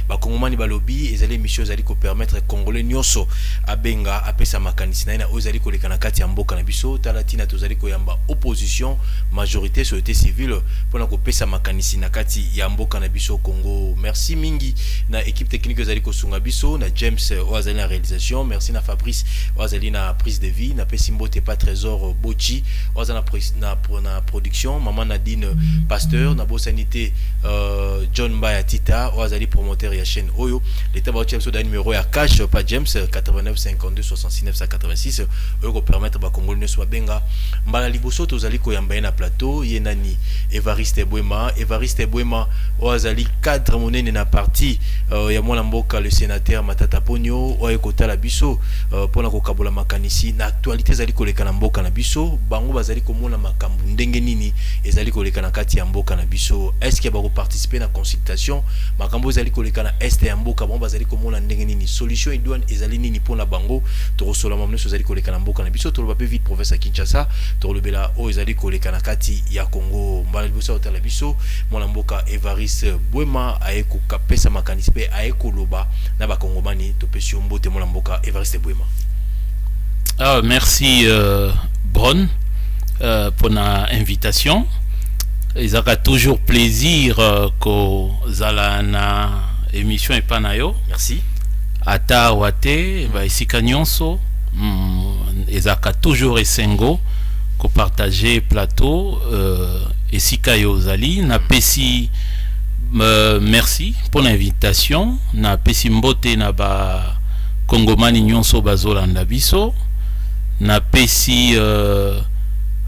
bakongomani balobi ezali émission ezali ko permettre congolais nyonso abenga apesa makanisi na ozali ko lekana kati ya mboka na biso talatina tozali ko yamba opposition majorité société civile pona ko pesa makanisi na kati ya mboka na biso Congo. Merci mingi na équipe technique ezali ko sunga biso na James Oazali na réalisation, merci na Fabrice Oazali na prise de vie, na Pesimbote pas Trésor Bochi Oazali na production, maman Nadine Pasteur na Bosanité John Baya Tita Oazali promoteur ya chaîne Oyo l'état ba James da numéro ya cash pas James 89 52 69 186 Oyo ko permettre ba Congolais soit benga mbala liboso tozali ko yamba na plateau yenani Evariste Bouema Oazali cadre monene na parti ya mwana mboka le sénateur Matata Ponyo oyo kotala biso pona ko kabola makanisi na actualité zali koleka na mboka na biso bango bazali komona makambu ndenge nini ezali koleka na kati ya mboka na biso est-ce que ba ko participer na consultation makambu ezali koleka na est ya mboka bango bazali komona ndenge nini solution idouane ezali nini pona bango to resola mamno ezali koleka na mboka na biso to loba pe vite professeur Kinshasa to lobela o ezali koleka na kati ya Congo mbala biso otala biso mwana mboka Evariste Bouema aeko kapesa makanisi pe aeko loba na ba Kongomani to pesi mbote mwana mboka Evariste Bouema. Merci Bron pour l'invitation. Ils aura toujours plaisir que zala émission et panayo. Merci. Ata wate ba isika nyonso ils aura toujours esengo ko partager plateau esika yozali na pesi merci pour l'invitation na pesi mbote na ba Kongomani nyonso bazolanda biso na pesi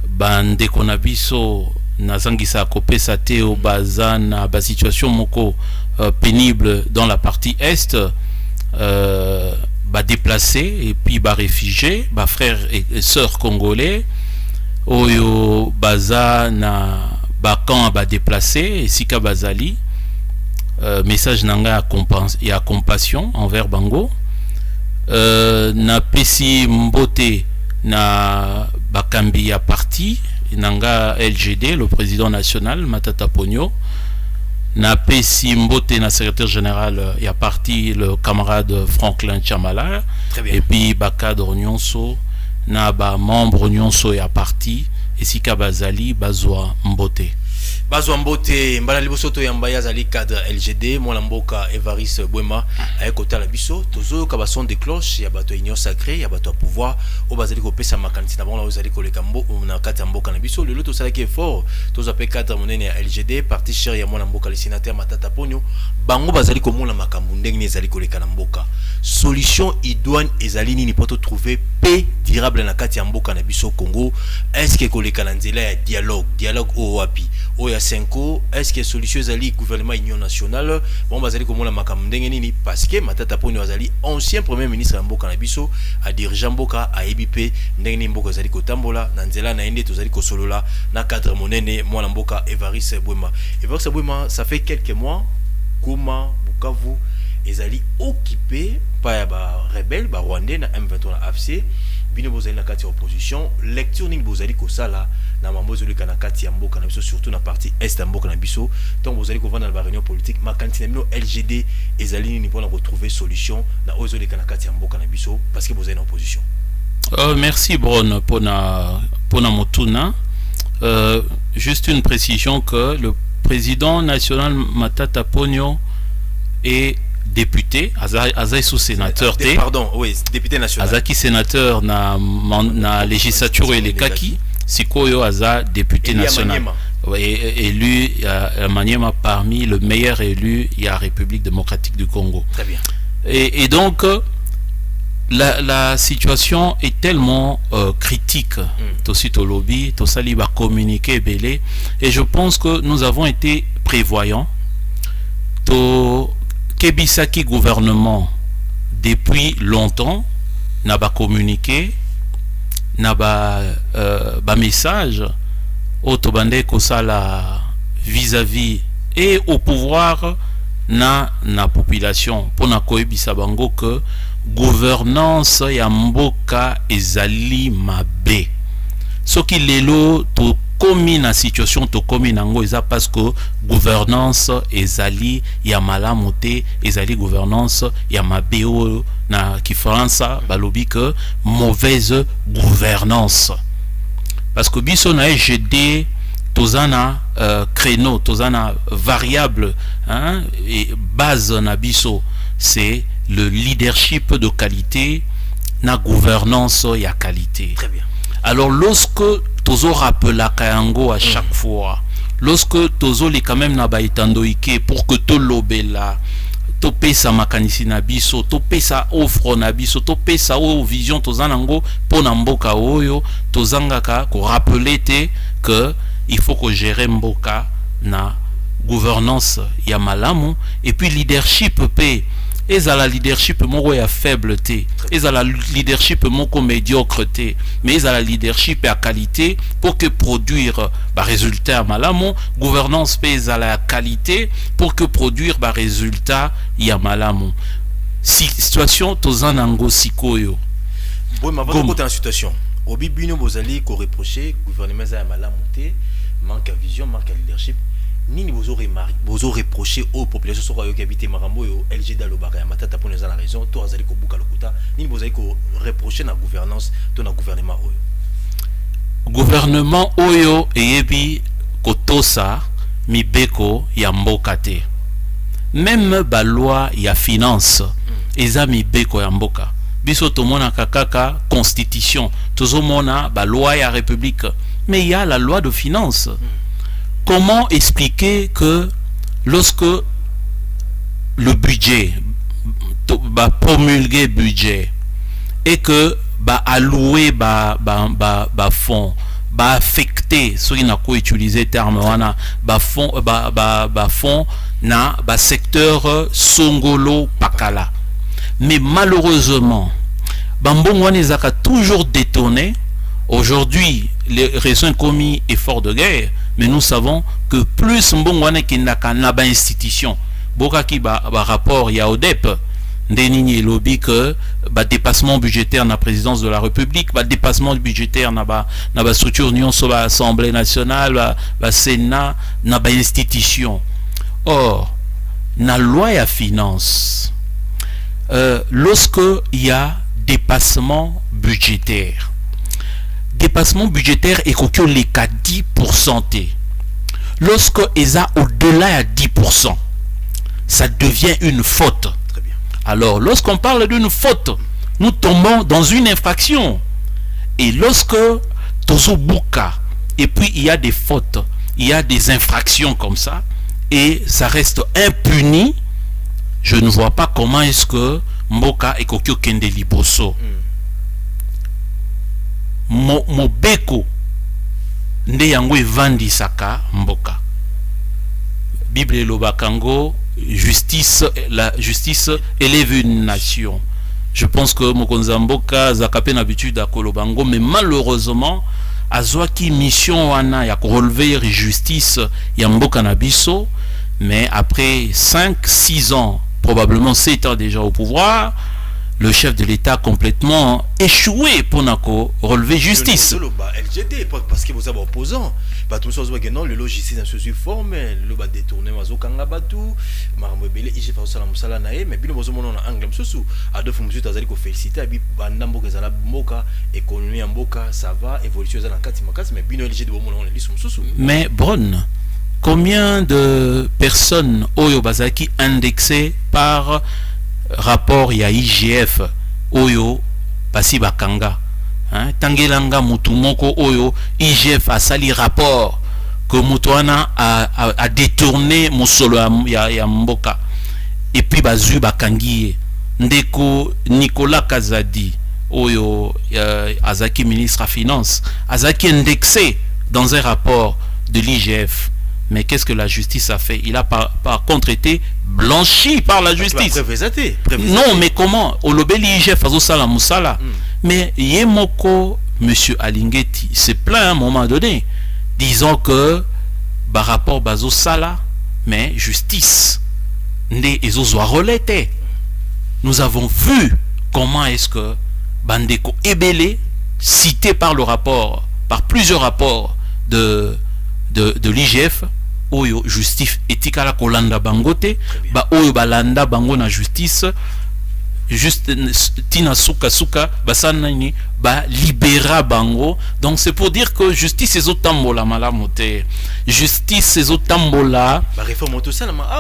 bande konabiso na zangisa kopesa te o bazana ba situation moko pénible dans la partie est ba déplacés et puis ba réfugiés ba frères et sœurs congolais oyo bazana ba camp ba déplacés et sika bazali message nanga ya compassion envers bango na pesi mbote na bakambi ya parti nanga LGD le président national Matata Ponyo na pesi mbote na secrétaire général ya parti le camarade Franklin Chamala et puis bakadre nyonso na ba membre nyonso ya parti esika bazali bazwa mbote Bazwa mbote mbala liboso to yamba zali cadre LGD mwana mboka Evariste Bouema ayekota la biso tozo ka ba son de cloche ya bato union sacrée ya bato pouvoir o bazali ko pesa makanisi na bona ozali ko leka mbo na kati ya mboka na biso lelo to sala ki effort tozo pe cadre monene ya LGD parti cher ya mwana mboka le sénateur Matata Ponyo bango bazali ko mona makambu ndenge ni ezali ko leka na mboka solution idoine ezali nini poto trouver paix durable na kati ya mboka na biso Congo est-ce que ko leka na nzela ya dialogue o wapi o ya 5 est-ce que solution ezali gouvernement union nationale bon bazali komona makambu ndenge nini parce que Matata Ponyo azali ancien premier ministre ya mboka na biso a dirigeant mboka a EBP ndenge ni mboka azali kotambola na nzela na ende tozali kosolola na cadre monene mwana mboka Evariste Bouema ça fait quelques mois Goma Bukavu ezali occupé par ba rebelle ba rwandais na M23 na AFC bino bozali na kati ya opposition lecture nini bozali kosala na mambozo le kanakati ya mboka na biso surtout na partie est ya mboka na biso donc bozali ko vendre na réunion politique makanti na mino LGD ezali nini pona retrouver solution na ozo le kanakati ya mboka na biso parce que bozali na opposition. Merci Bron pona motuna juste une précision que le président national Matata Ponyo est député Azaï sous sénateur pardon oui député national Azaki sénateur na législature et les kaki sikoyo Aza député national élu à Maniema parmi le meilleur élu il y a République démocratique du Congo. Très bien. Et donc la situation est tellement critique aussi au lobby to sali ba communiquer belé et je pense que nous avons été prévoyants to Kebisaki gouvernement depuis longtemps n'a pas communiqué n'a pas message au Tobande Kosala vis-à-vis et au pouvoir na population pour na koebisa bango que gouvernance ya mboka ezali mabe soki lelo to komi na situation to komi nango eza parce que gouvernance ezali ya malamu te, ezali gouvernance ya mabe oyo na kifaransa balobi que mauvaise gouvernance. Parce que biso na EGD tozana créneau, tozana variable, hein, et base na biso, c'est le leadership de qualité, na gouvernance ya qualité. Très bien. Alors lorsque tozo rappela kayango à chaque fois, lorsque tozo li quand même na baïtandoike pour que to lobela, to pesa makanisi na biso, to pesa offre na biso, to pesa o vision tozanango po na mboka oyo, tozangaka ko rappeler te que il faut que gérer mboka na gouvernance ya malamu, et puis leadership pe ezala leadership moko ya faible te, ezala leadership moko médiocre te, mais ezala leadership à qualité pour que produire ba résultat malamu, gouvernance pe ezala ya qualité pour que produire ba résultat ya malamu. Si situation tozanango sikoyo. Bon, mais avant de côté en situation, obi bino bozali ko reprocher gouvernement za ya malamu te, manque à vision, manque à leadership. Nini bozo reproché aux populations soko yo qui habite marambo yo LG dalobaka ya matata pour la raison to azali ko buka lokuta nini bozali ko reprocher na gouvernance to na gouvernement oyo eyebi kotosa mibeko ya mboka te, même ba loi ya finance eza mibeko ya mboka biso tomona kaka constitution tozomona ba loi ya république, mais il y a la loi de finance. Comment expliquer que lorsque le budget va promulguer budget et que va allouer fonds, va affecter ce qui n'a pas utilisé terme wana fonds na secteur songolo pakala, mais malheureusement bambongo wana ezaka toujours détourné. Aujourd'hui les raisons commis effort de guerre, mais nous savons que plus mbongwane kinaka na ba institution boka ki ba rapport ya ODEP ndeni lobby que ba dépassement budgétaire na présidence de la République, ba dépassement budgétaire na ba structure union sur ba Assemblée nationale, ba Sénat, na ba institution. Or na loi ya finance, lorsque il y a dépassement budgétaire est que les cas 10%. Lorsque ESA au-delà de 10%, ça devient une faute. Très bien. Alors, lorsqu'on parle d'une faute, nous tombons dans une infraction. Et lorsque Tozobuka, et puis il y a des fautes, il y a des infractions comme ça, et ça reste impuni, je ne vois pas comment est-ce que Mboka et Kokyo Kende Liboso. Mobeko nde yango evandi saka mboka. Bible elobakango la justice élève une nation. Je pense que mokonza mboka zakape na habitude à kolobango, mais malheureusement azwaki mission wana ya relever justice ya mboka na biso, mais après 5-6 ans, probablement 7 ans déjà au pouvoir, le chef de l'État complètement échoué pour relever justice. LGD, parce que vous avez opposant. Tout le monde non, le logiciel dans ce forme, le bas détourné, mazo kangabatu, marambele, il fait ça la musala nae, mais bien vous avez en anglais sous. À deux fois monsieur tazali ko féliciter, abi bandambo kezala moka, économie en boka, ça va, évolution dans kati makas, mais bien LGD bon on les sous. Mais bon, combien de personnes oyo bazaki indexées par rapport ya IGF oyo pasi bakanga, hein, tangelanga mutu moko oyo IGF a sali rapport que mutuana a détourné musolo ya mboka, et puis bazu bakangiye ndeko Nicolas Kazadi oyo azaki ministre à finance azaki indexé dans un rapport de l'IGF. Mais qu'est-ce que la justice a fait? Il a par contre été blanchi par la justice. Non, mais comment? Olobeli IGF azo sala musala. Mais Yemoko, monsieur Alingeti, se plaint à un moment donné, disant que par rapport bazo sala, mais justice ne ezozwa relete. Nous avons vu comment est-ce que Bandeko Ebele, cité par le rapport, par plusieurs rapports de l'IGF oyo justice etikala kolanda bangote ba oyo balanda bango na justice juste tina suka basanani ba libéra bango. Donc c'est pour dire que justice ezotambola malamote, justice ezotambola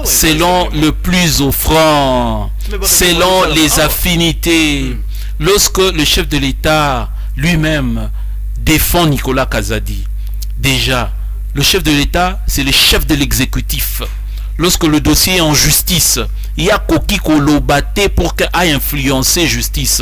selon le plus offrant, selon les affinités. Lorsque le chef de l'État lui-même défend Nicolas Kazadi, déjà le chef de l'État c'est le chef de l'exécutif. Lorsque le dossier est en justice, il y a Koki Kolobate pour qu'il ait influencé justice.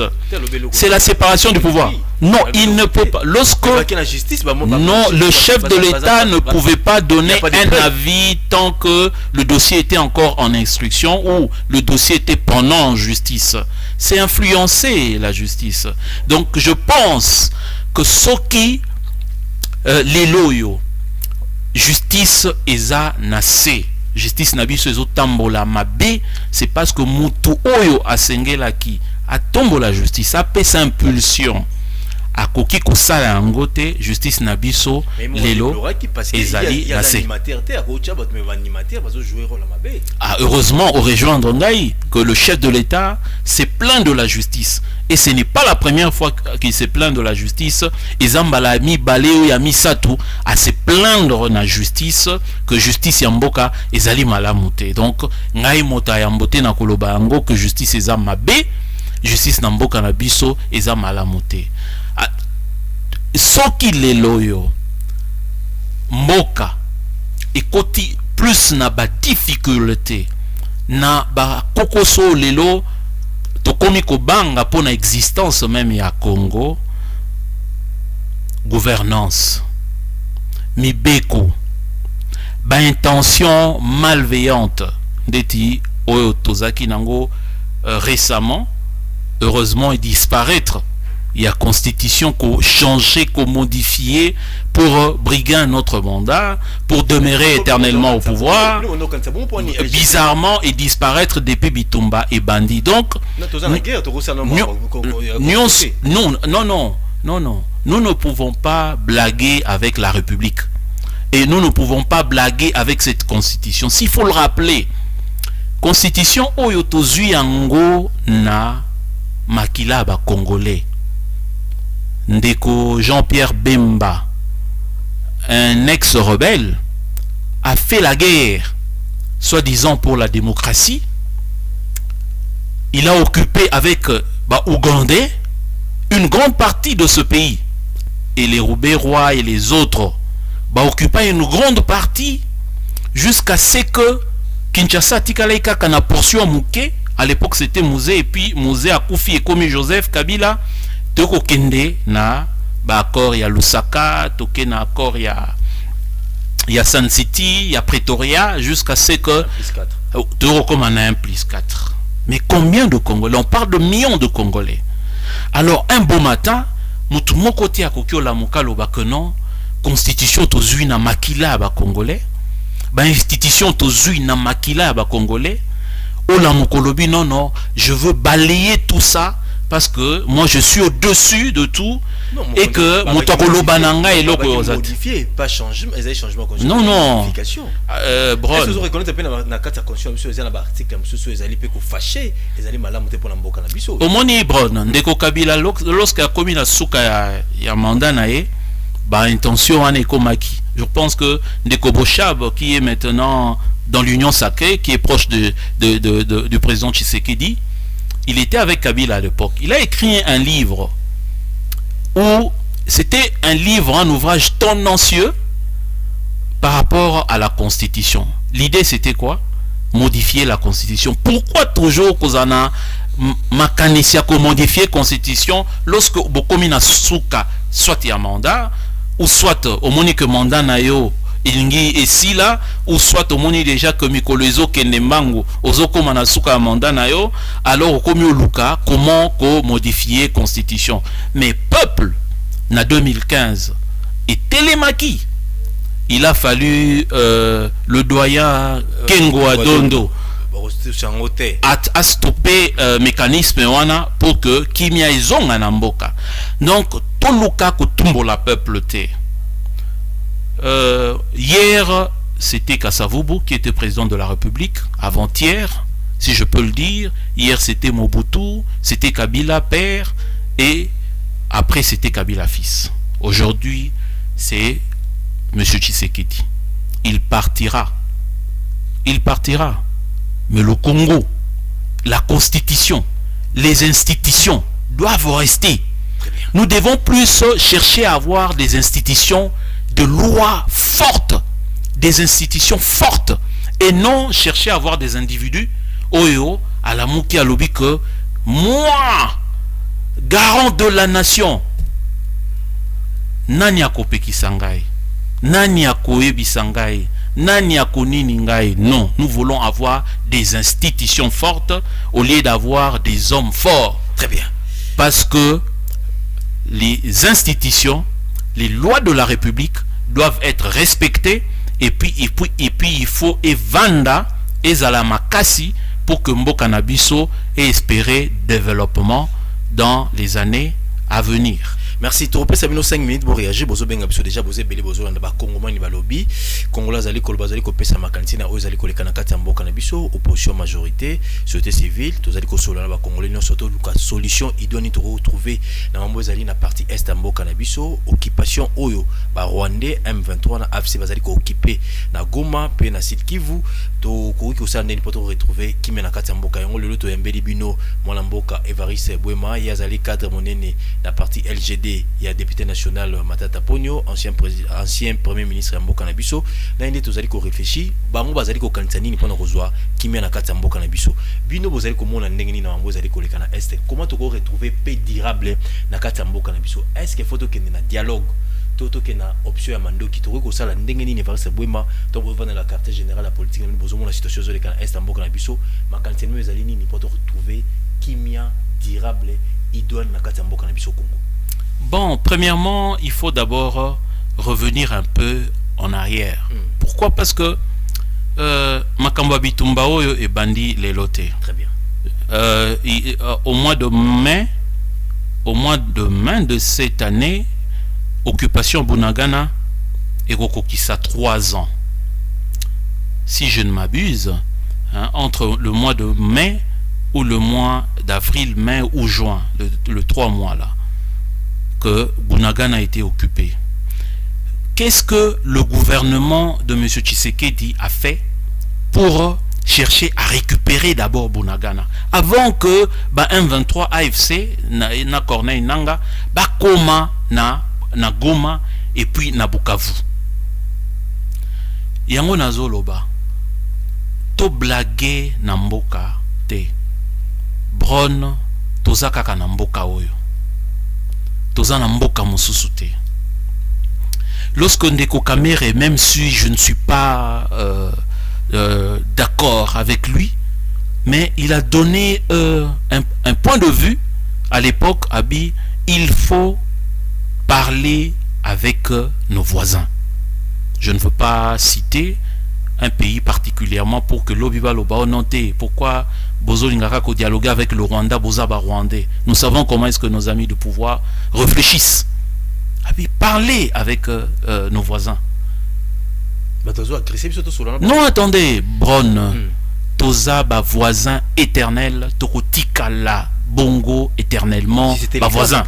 C'est la séparation du pouvoir. Non, il ne peut pas. Lorsque non, le chef de l'État ne pouvait pas donner un avis tant que le dossier était encore en instruction ou le dossier était pendant en justice. C'est influencer la justice. Donc je pense que Soki les loyaux justice eza nase. Justice nabiso ezo tambola mabe, c'est parce que mutu oyo asengela ki atombo la justice apesa impulsion akoki kosala yango te. Justice nabiso lelo ezali nase. Heureusement au rejoindre ngai que le chef de l'État s'est plaint de la justice, et ce n'est pas la première fois qu'il se plaint de la justice. Ezambala mi baleo ya misato à se plaindre na justice que justice yamboka ezali malamute. Donc ngai mota yambote na koloba yango que justice eza mabe, justice na mboka na biso eza malamute. Soki leloyo mboka ekoti plus na ba difficulté na ba kokoso lelo tokomi kobanga pour na existence même ya Congo, gouvernance mibeko ba intention malveillante ndeti oyo tozaki nango récemment, heureusement, et disparaître. Il y a constitution qu'on changer, qu'on modifier pour briguer un autre mandat, pour demeurer éternellement au pouvoir, bizarrement, et disparaître depuis Bitumba et Bandi. Donc, non, nous ne pouvons pas blaguer avec la République. Et nous ne pouvons pas blaguer avec cette constitution. S'il faut le rappeler, constitution Oyotozui Yango na Makila ba Congolais. Ndeko Jean-Pierre Bemba, un ex-rebelle, a fait la guerre, soi-disant pour la démocratie. Il a occupé avec Ougandais une grande partie de ce pays. Et les Roubaix-Rois et les autres occupaient une grande partie jusqu'à ce que Kinshasa Tikalaika Kana poursuit Mouké. À l'époque c'était Mouzé, et puis Mouzé a Koufi et commis Joseph Kabila. Toko kende na ba accord ya Lusaka, toke na accord ya Sun City, ya Pretoria, jusqu'à ce que toko comme on a 1+4. Mais combien de Congolais? On parle de millions de Congolais. Alors un beau matin, mutu moko ti akokio la mokalo ba que non, constitution tozui na makila ba Congolais, ba institution tozui na makila ba Congolais. O la mokolobi non, je veux balayer tout ça. Parce que moi je suis au-dessus de tout, non, et que Motakolo Bananga est modifié, pas changement, les changements non, non. Bron. Est-ce que vous reconnaissez que dans la carte de constitution, ils ont article, ils allaient peu fâché, ils allaient mal monter pour la mboka na biso. Au moni Bron, Ndeko Kabila lorsqu'il a commis la souka ya mandat nae, ba intention en ekomaki. Je pense que Ndeko Bochab, qui est maintenant dans l'Union sacrée, qui est proche du président Tshisekedi, il était avec Kabila à l'époque. Il a écrit un livre où c'était un livre, un ouvrage tendancieux par rapport à la Constitution. L'idée c'était quoi? Modifier la Constitution. Pourquoi toujours Kozana Makanissia ko modifier la Constitution lorsque Bokomina Souka soit il y a mandat ou soit au monique mandat nayo Ilingi et si là ou soit au moni déjà que Mikolozo Kenemango Ozoko Manasuka mandat nayo, alors comme Luka comment modifier constitution. Mais peuple na 2015 et Télémaki, il a fallu le doyen Kengo Adondo a stoppé mécanisme wana pour que Kimia Izonga Namboka. Donc tout Luka ko tumbo la peuple te. Hier, c'était Kasavubu qui était président de la République. Avant-hier, si je peux le dire. Hier, c'était Mobutu, c'était Kabila père, et après, c'était Kabila fils. Aujourd'hui, c'est M. Tshisekedi. Il partira. Il partira. Mais le Congo, la Constitution, les institutions doivent rester. Nous devons plus chercher à avoir des institutions de loi fortes, des institutions fortes, et non chercher à avoir des individus Oyo à la mouki à lobby que moi, garant de la nation, nani akopeki sangai, nani akoyebi sangai, nani akonini ngai. Non, nous voulons avoir des institutions fortes au lieu d'avoir des hommes forts. Très bien. Parce que les institutions, les lois de la République doivent être respectées, et puis il faut evanda ezalamakasi pour que Mboka Nabiso ait espéré développement dans les années à venir. Merci. Tu repères 5 minutes pour réagir. Bozo benga biso déjà bozé belé bozo na ba Congolais ni ba lobby. Congolais zali kolbazali ko pesa makantina o zali koleka kati ya mboka na biso opposition majorité société civile to zali ko solo na ba Congolais non surtout luka solution idoni to retrouver na mambo zali na partie est ya mboka na biso occupation oyo ba Rwandais M23 na AFC bazali ko occuper na Goma pe na Sud Kivu to ko ki osana ni poto retrouver kimena kati ya mboka yango lelo to yambeli bino mwana mboka Evariste Bwema ya zali cadre monene na partie LGD. Il y a député national Matata Ponyo, ancien premier ministre Mboka Nabiso. Là, il est aux alliés qui réfléchit. Bango bazali ko kanitani ni pona rozwa kimi na kati Mboka Nabiso. Bino bozali ko mona ndengeni na mambo zali ko lekana est. Comment tu retrouver paix durable na kati Mboka Nabiso? Est-ce qu'il faut que na dialogue toto que na option ya mando ki to ko sala ndengeni ni Evariste Bwema to ko vana la carte générale la politique ni bozomo la situation zo lekana est Mboka Nabiso. Ma kanitani ezali ni poto retrouver kimia durable idoine na kati Mboka Nabiso Congo. Bon, premièrement, il faut d'abord revenir un peu en arrière. Pourquoi? Parce que Makambo Bitumba Oyo et Bandi les lotés. Très bien. Au mois de mai de cette année, occupation Bunagana et Rokokisa 3 ans. Si je ne m'abuse, hein, entre le mois de mai ou le mois d'avril, mai ou juin, le 3 mois là, que Bunagana a été occupé. Qu'est-ce que le gouvernement de M. Tshisekedi a fait pour chercher à récupérer d'abord Bunagana avant que M23 AFC na Corneille Nanga Koma na Goma et puis na Bukavu. Yango nazoloba to blague na mboka te Bron tozaka na mboka oyo tozana mboka mosusu te. Lorsque Ndeko Kamere, même si je ne suis pas d'accord avec lui, mais il a donné un point de vue à l'époque. Abi, il faut parler avec nos voisins. Je ne veux pas citer un pays particulièrement pour que l'Obiba Loba noté. Pourquoi Bozo Lingaka dialoguer avec le Rwanda, Bozaba Rwandais? Nous savons comment est-ce que nos amis de pouvoir réfléchissent. Parlez avec nos voisins. Non, attendez, Bron. Toza ba voisin éternel, Tokotikala Bongo éternellement. Si ba voisin.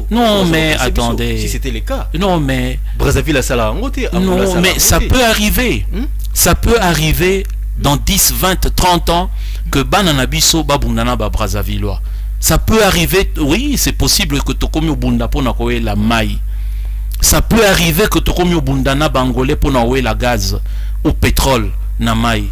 Non, mais attendez. Si c'était le cas. Non, mais Brazzaville a ça. Non, mais ça peut arriver. Ça peut arriver dans 10, 20, 30 ans que Bananabiso Babundana ba Brazzavillois. Ça peut arriver, oui, c'est possible que Tokomi Obunda pona koe la maille. Ça peut arriver que Tokomi Obundana bangolais pona koe la gaz ou pétrole na maille.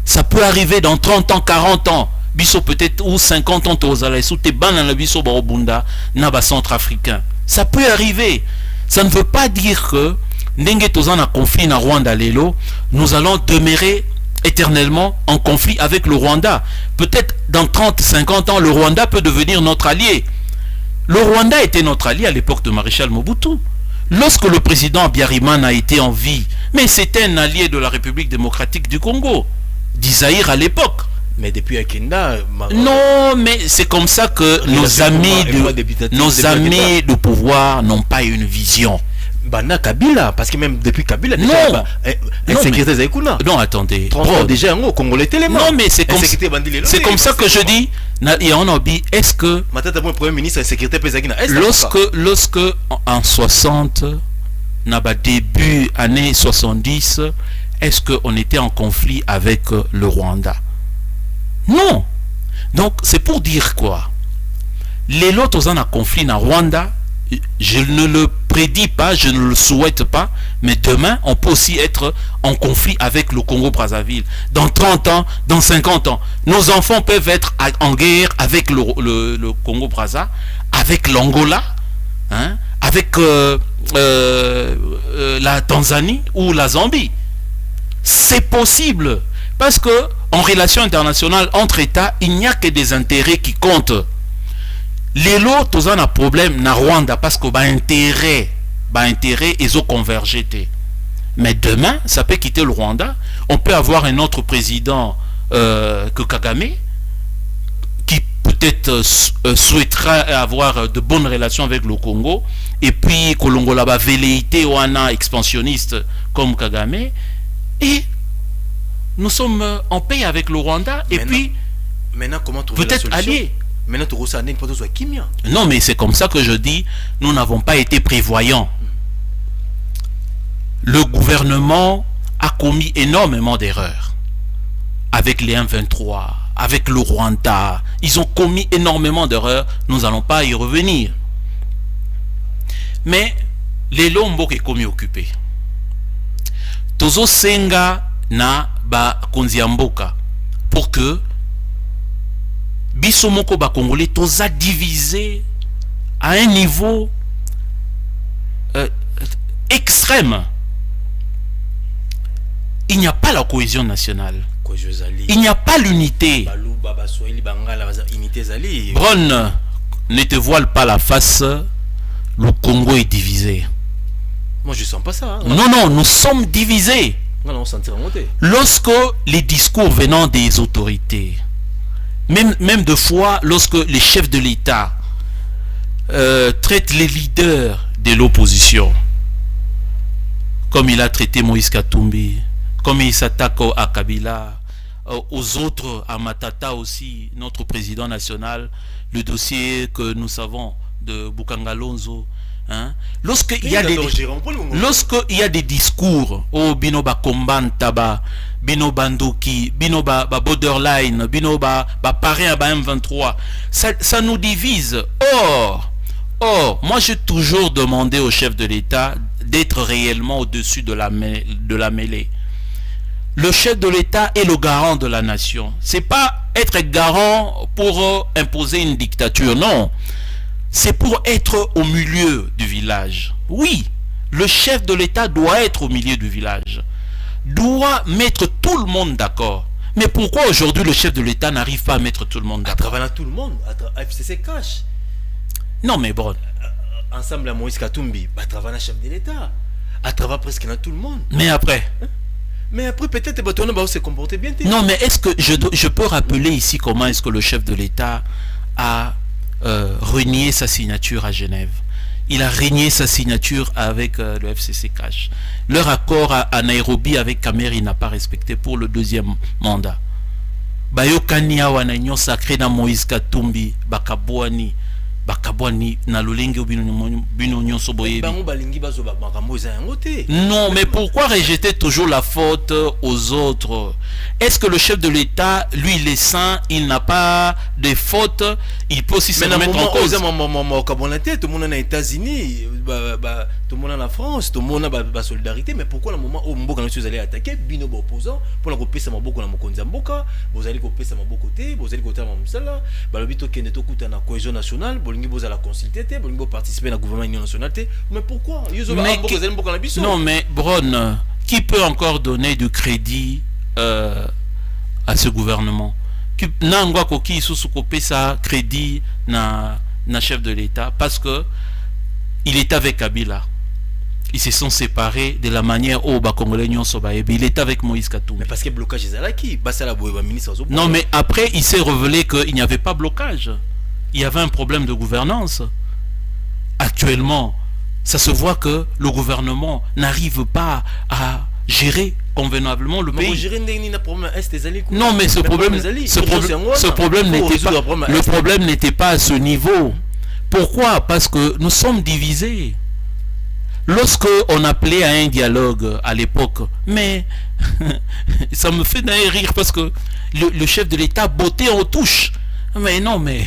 Ça peut arriver dans 30 ans, 40 ans. Biso peut-être ou 50 ans tozala sous te banana biso ba Obunda na ba centrafricain. Ça peut arriver. Ça ne veut pas dire que ndenge tozana conflit na Rwanda lelo, nous allons demeurer éternellement en conflit avec le Rwanda. Peut-être dans 30, 50 ans, le Rwanda peut devenir notre allié. Le Rwanda était notre allié à l'époque de Maréchal Mobutu. Lorsque le président Abiyarimana a été en vie, mais c'était un allié de la République démocratique du Congo, d'Isaïr à l'époque. Mais depuis Akenda... Non, mais c'est comme ça que nos amis de pouvoir n'ont pas une vision. Bana Kabila, parce que même depuis Kabila, non, déjà, insécurité Zaïkouna. Non, attendez. Bro, déjà, en Congolais tellement. Non, mais c'est comme ça que je dis. Est-ce que Premier ministre insécurité lorsque en 60, début années 70, est-ce qu'on était en conflit avec le Rwanda? Non. Donc c'est pour dire quoi? Les lots en conflit dans Rwanda, je ne le prédis pas, je ne le souhaite pas, mais demain on peut aussi être en conflit avec le Congo-Brazzaville. Dans 30 ans, dans 50 ans, nos enfants peuvent être en guerre avec le Congo-Brazza, avec l'Angola, hein, avec la Tanzanie ou la Zambie. C'est possible, parce que en relation internationale entre États, il n'y a que des intérêts qui comptent. Les lots, tous ont un problème na Rwanda parce que intérêt ils ont convergé. Mais demain, ça peut quitter le Rwanda. On peut avoir un autre président que Kagame, qui peut-être souhaitera avoir de bonnes relations avec le Congo, et puis Kolongo là-bas velléité ou un expansionniste comme Kagame, et nous sommes en paix avec le Rwanda, et puis comment peut-être alliés. Maintenant, non, mais c'est comme ça que je dis, nous n'avons pas été prévoyants. Le gouvernement a commis énormément d'erreurs avec les M23, avec le Rwanda. Ils ont commis énormément d'erreurs, nous n'allons pas y revenir. Mais les lombo qui commis occupé. Tozo senga na ba konziamboka pour que biso moko ba congolais toza divisé à un niveau extrême. Il n'y a pas la cohésion nationale. Il n'y a pas l'unité. Bron, ne te voile pas la face. Le Congo est divisé. Moi je sens pas ça. Hein. Non, nous sommes divisés. Lorsque les discours venant des autorités, même de fois, lorsque les chefs de l'État traitent les leaders de l'opposition, comme il a traité Moïse Katumbi, comme il s'attaque à Kabila, aux autres, à Matata aussi, notre président national, le dossier que nous savons de Bukangalonzo. Hein? Lorsqu'il y a des discours, oh binoba kombantaba, binoba ndoki, binoba borderline, binoba paré à M23, ça nous divise. Or, moi j'ai toujours demandé au chef de l'État d'être réellement au-dessus de la mêlée. Le chef de l'État est le garant de la nation. C'est pas être garant pour imposer une dictature, non. C'est pour être au milieu du village. Oui, le chef de l'État doit être au milieu du village. Doit mettre tout le monde d'accord. Mais pourquoi aujourd'hui le chef de l'État n'arrive pas à mettre tout le monde d'accord? À travers tout le monde, à FCC cash. Non mais bon. Ensemble à Moïse Katumbi, à travers le chef de l'État. À travers presque tout le monde. Mais après peut-être on va se comporter bien. Non mais est-ce que je peux rappeler ici comment est-ce que le chef de l'État a renié sa signature à Genève. Il a renié sa signature avec le FCC Cash. Leur accord à Nairobi avec Kameri n'a pas respecté pour le deuxième mandat. Bayokania wananyo sacré na Moïse Katumbi bakabwani na lolenge bino nyonso boyebi. Non, mais pourquoi rejeter toujours la faute aux autres? Est-ce que le chef de l'État, lui, il est saint, il n'a pas de faute, il peut aussi se mettre en cause? Tout le monde en États-Unis, tout le monde en France, tout le monde a la solidarité, mais pourquoi le moment où vous allez attaquer bino opposant pour la couper ça m'a beaucoup na mokonza mboka, vous allez couper ça m'a beaucoup côté, vous allez côté mon sala, balobito kende to kuta na cohésion nationale, bolingi vous allez consulter, bolingi participer à la gouvernement national, mais pourquoi? Non mais Bron, qui peut encore donner du crédit à ce gouvernement? Nangwa koki sous couper ça crédit na chef de l'État parce que il est avec Kabila. Ils se sont séparés de la manière où Congolais il est avec Moïse Katumbi. Mais parce que blocage est là qui ministre. Non mais après il s'est révélé qu'il n'y avait pas blocage. Il y avait un problème de gouvernance. Actuellement, ça se voit que le gouvernement n'arrive pas à gérer convenablement le pays. Non, mais ce problème n'était pas à ce niveau. Pourquoi? Parce que nous sommes divisés. Lorsque on appelait à un dialogue à l'époque, mais ça me fait rire parce que le chef de l'État bottait en touche. Mais non, mais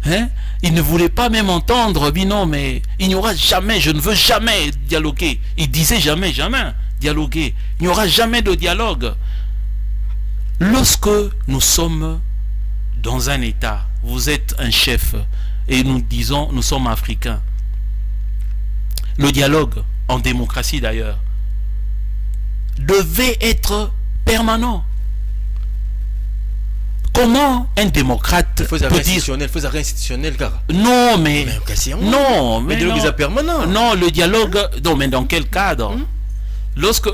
hein, il ne voulait pas même entendre. Mais non, mais il n'y aura jamais, je ne veux jamais dialoguer. Il disait jamais dialoguer. Il n'y aura jamais de dialogue. Lorsque nous sommes dans un État, vous êtes un chef et nous disons nous sommes africains. Le dialogue, en démocratie d'ailleurs, devait être permanent. Comment un démocrate peut dire... institutionnel, car... Non, mais... Non, mais le dialogue est permanent. Non, le dialogue... Non, mais dans quel cadre? Lorsque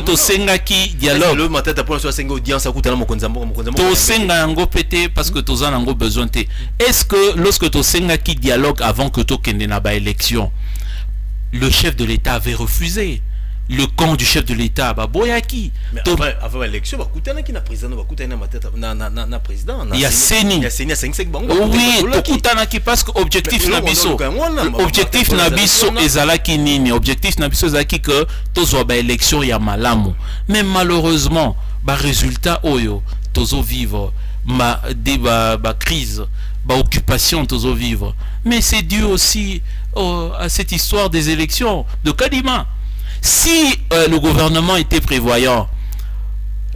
tu sengaki dialogue, tu sengango pété parce que tu en as besoin. Est-ce que lorsque tu sengaki dialogue avant que tu kende na ba élection, le chef de l'État avait refusé? Le camp du chef de l'État, boyaki. Mais avant l'élection, il y a Seni. Oui, parce que objectif nabiso. Objectif nabiso ezalaki nini. Objectif nabiso ezalaki que tozo ba élection ya malamu. Mais malheureusement, résultat oyo tozo vivre ba crise, ba occupation tozo vivre. Mais c'est dû aussi à cette histoire des élections de Kadima. Si le gouvernement était prévoyant,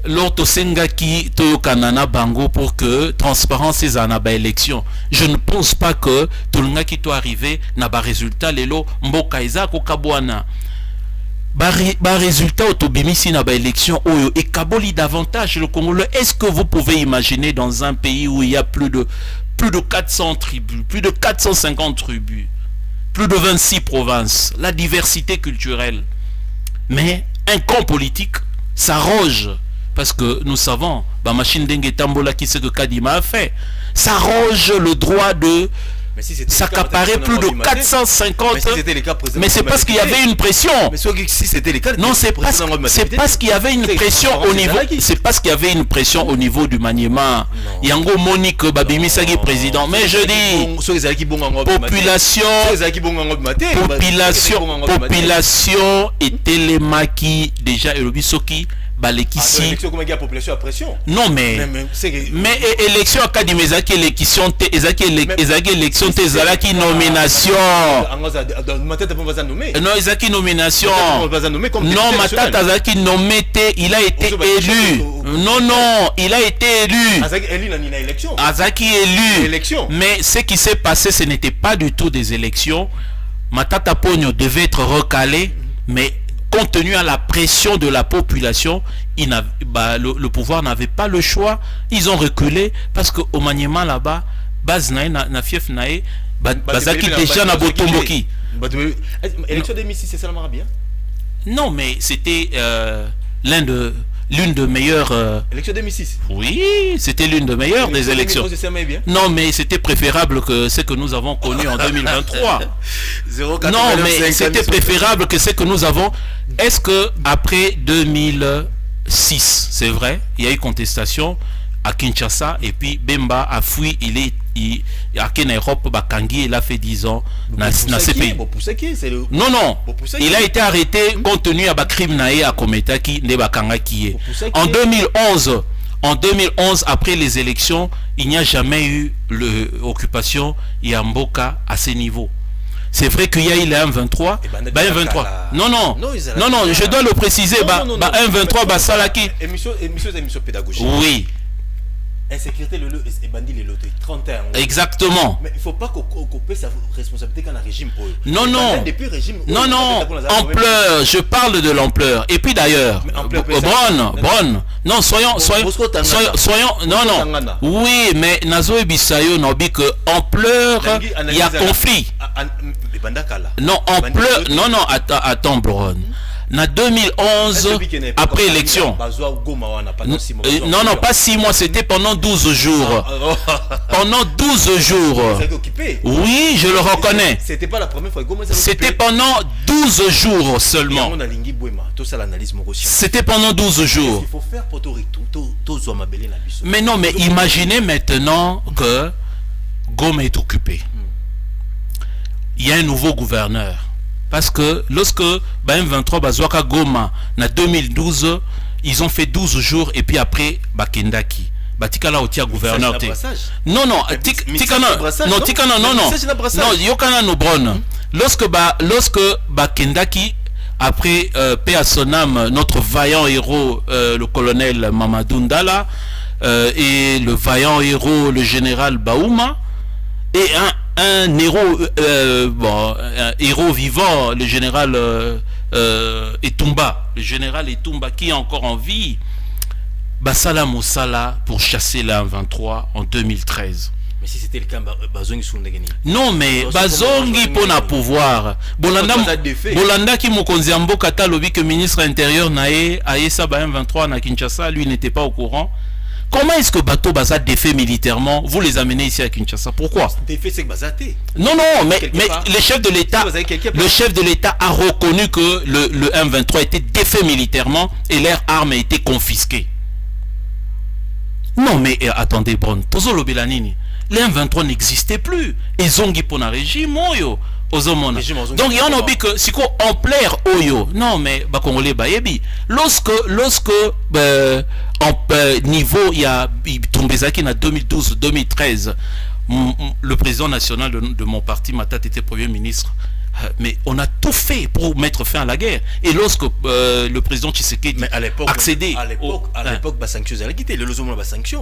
l'ortosengaki toyokanana bango pour que transparence ces anaba élection, je ne pense pas que tout le monde qui doit arriver n'a pas résultat lelo mboka izako kabwana. Résultat autobimisi na ba élection oyo et kaboli davantage le Congolais. Est-ce que vous pouvez imaginer dans un pays où il y a plus de 400 tribus, plus de 450 tribus, plus de 26 provinces, la diversité culturelle? Mais un camp politique s'arroge, parce que nous savons, machine dengue tambola qui c'est que Kadima a fait, s'arroge le droit de s'accaparer plus de 450. Mais c'est parce qu'il y avait une pression. Non, c'est parce qu'il y avait une pression au niveau. C'est parce qu'il y avait une pression au niveau du maniement. Yango Monique Babimisagi président. Mais je dis population et télémaki déjà et le bisoki. Non mais élection académique élection élection ezalaki nomination. Non ezalaki nomination. Non Matata azalaki nommé, il a été élu. Non, il a été élu. Azaki élu. Mais ce qui s'est passé, ce n'était pas du tout des élections. Matata Pogno devait être recalé, mais compte tenu à la pression de la population, le pouvoir n'avait pas le choix. Ils ont reculé parce qu'au maniement là-bas, Baznaï na fief nae, Bazaki déjà na botomboki. L'élection 2006, c'est seulement bien? Non, mais c'était l'une de meilleures... Élection 2006? Oui, c'était l'une de meilleures des élections. Non, mais c'était préférable que ce que nous avons connu en 2023. Non, mais c'était préférable que ce que nous avons... Est-ce que après 2006, c'est vrai, il y a eu contestation à Kinshasa et puis Bemba a fui, il a en Europe, Bakangi, il a fait 10 ans dans ces pays. Non, il a été arrêté compte tenu à Bakrim Nae à Kometaki, ne Bakanga qui est. En 2011, après les élections, il n'y a jamais eu l'occupation Yamboka à ce niveau. C'est vrai qu'il y a eu le 1-23. Non, je dois le préciser. 1-23, Salaki. Émission pédagogique. Oui. Insécurité, le bandit, les lotés, 31 ans. Exactement. Mais il ne faut pas qu'on coupe sa responsabilité quand le régime. Non. Ampleur, je parle de l'ampleur. Et puis d'ailleurs, Bron, non, soyons, non. Oui, mais Nazo et Bissayo n'ont dit que ampleur, il y a conflit. Non, ampleur, non, attends, Bron. na 2011 après élection. Non, non, pas 6 mois, c'était pendant 12 jours. Pendant 12 jours. Oui, je le reconnais. C'était pas la première fois. C'était pendant 12 jours seulement. C'était pendant 12 jours. Il faut faire pour mais non, mais imaginez maintenant que Goma est occupé. Il y a un nouveau gouverneur. Parce que lorsque M23 Bazouaka Goma, en 2012, ils ont fait 12 jours et puis après, Bakendaki. Batikala otia gouverneur. Non, non, Tikana, non, Tikana, non, non. Non, Yokana no Bron. Lorsque Bakendaki, après, paix à son âme, notre vaillant héros, le colonel Mamadou Ndala, et le vaillant héros, le général Baouma, et un héros, un héros vivant, le général Etumba, le général Etumba qui est encore en vie, Basala Moussala pour chasser la 23 en 2013. Mais si c'était le cas, Bazongi Soundegeni. Non, mais Bazongi pour na pouvoir. Bolanda qui Mokonziambo Kata lobi que ministre intérieur nae Aïssa Bahem 23 na Kinshasa, lui n'était pas au courant. Comment est-ce que Bato Baza défait militairement, vous les amenez ici à Kinshasa? Pourquoi? Défait c'est que Bazaté. Non, non, mais le chef de l'État a reconnu que le M23 était défait militairement et leurs armes étaient confisquées. Non, mais attendez, Bron, Tozo Lobelanini, les M23 n'existaient plus. Et Zongi Pona régime, Oyo, Ozomona. Donc il y en a oublié que, si quoi, en plaire, Oyo. Non, mais, Bakongolais, Bayebi. Lorsque, niveau, il y a Toumbezaki en 2012-2013, le président national de mon parti, Matat, était premier ministre. Mais on a tout fait pour mettre fin à la guerre. Et lorsque le président Tshisekedi accédait à l'époque, sanctions,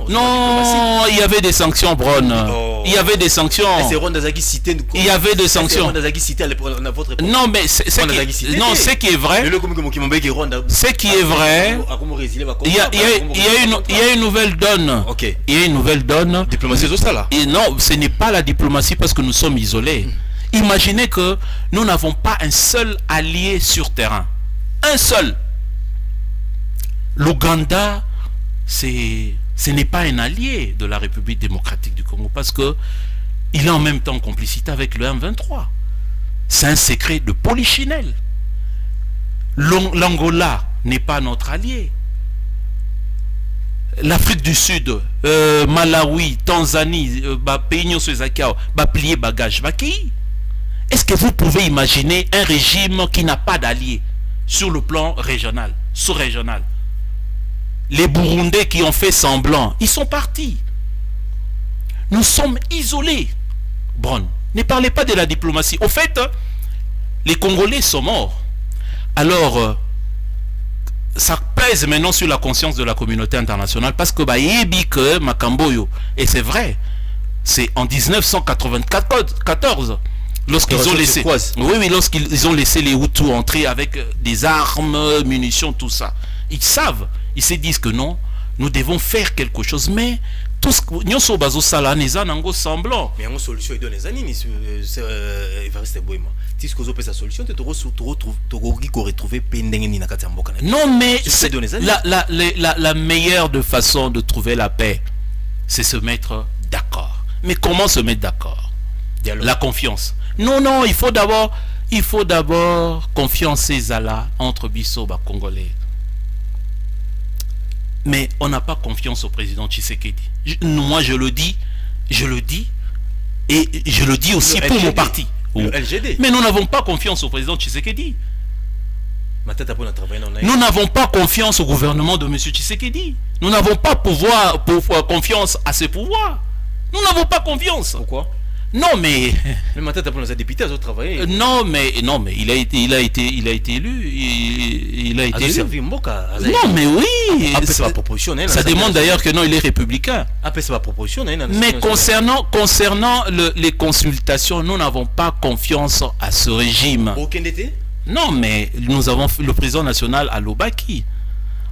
non, il y avait des sanctions, Bron. Il y avait des sanctions. Il y avait des sanctions. Non, mais ce qui est vrai, il y a une nouvelle donne. Il y a une nouvelle donne. Diplomatie sociale. Et non, ce n'est pas la diplomatie parce que nous sommes isolés. Imaginez que nous n'avons pas un seul allié sur terrain. Un seul. L'Ouganda, ce n'est pas un allié de la République démocratique du Congo parce que il est en même temps en complicité avec le M23. C'est un secret de polichinelle. L'Angola n'est pas notre allié. L'Afrique du Sud, Malawi, Tanzanie, pays plier bagage, est-ce que vous pouvez imaginer un régime qui n'a pas d'alliés sur le plan régional, sous-régional? Les Burundais qui ont fait semblant, ils sont partis. Nous sommes isolés. Bron, ne parlez pas de la diplomatie. Au fait, les Congolais sont morts. Alors, ça pèse maintenant sur la conscience de la communauté internationale parce que que Makamboyo, et c'est vrai, c'est en 1994. Lorsqu'ils ont laissé, lorsqu'ils ont laissé les Hutus entrer avec des armes, munitions, tout ça, ils savent, ils se disent que non, nous devons faire quelque chose, mais tout ce que nous sommes basés sur la semblant. Mais il y a une solution, il y a des années, non, mais la meilleure de façon de trouver la paix, c'est se mettre d'accord. Mais comment se mettre d'accord? La confiance. Non, non, il faut d'abord confiance Zala entre Bissoba Congolais. Mais on n'a pas confiance au président Tshisekedi. Moi, je le dis, et je le dis aussi pour mon parti. Mais nous n'avons pas confiance au président Tshisekedi. Nous n'avons pas confiance au gouvernement de M. Tshisekedi. Nous n'avons pas confiance à ses pouvoirs. Nous n'avons pas confiance. Pourquoi? Non, mais non, mais il a été élu. Il a été élu. Non, mais oui. Ça demande d'ailleurs que non, il est républicain. Mais concernant les consultations, nous n'avons pas confiance à ce régime. Non, mais nous avons le président national à Lobaki.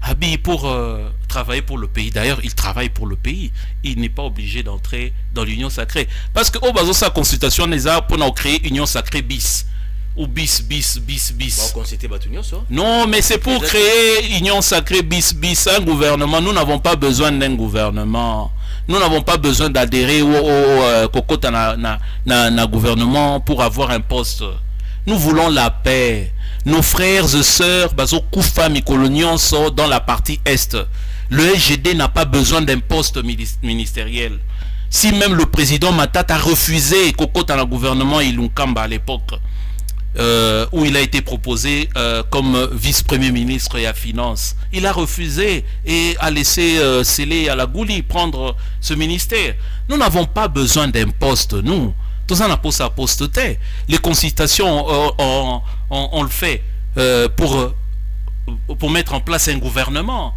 Abi pour travailler pour le pays. D'ailleurs, il travaille pour le pays. Il n'est pas obligé d'entrer dans l'union sacrée. Parce que au bas de sa consultation, les a pour créer union sacrée bis. ou bis. Non, mais c'est pour créer union sacrée bis, un gouvernement. Nous n'avons pas besoin d'un gouvernement. Nous n'avons pas besoin d'adhérer au cocotte na gouvernement pour avoir un poste. Nous voulons la paix. Nos frères et sœurs, bazo Koufa Mikolonion sont dans la partie Est. Le SGD n'a pas besoin d'un poste ministériel. Si même le président Matata a refusé cocotte dans le gouvernement Ilunkamba à l'époque, où il a été proposé comme vice-premier ministre et à finance. Il a refusé et a laissé Sélé à la Gouli prendre ce ministère. Nous n'avons pas besoin d'un poste, nous. Tout ça n'a pas sa posteté. Les consultations, on le fait pour mettre en place un gouvernement,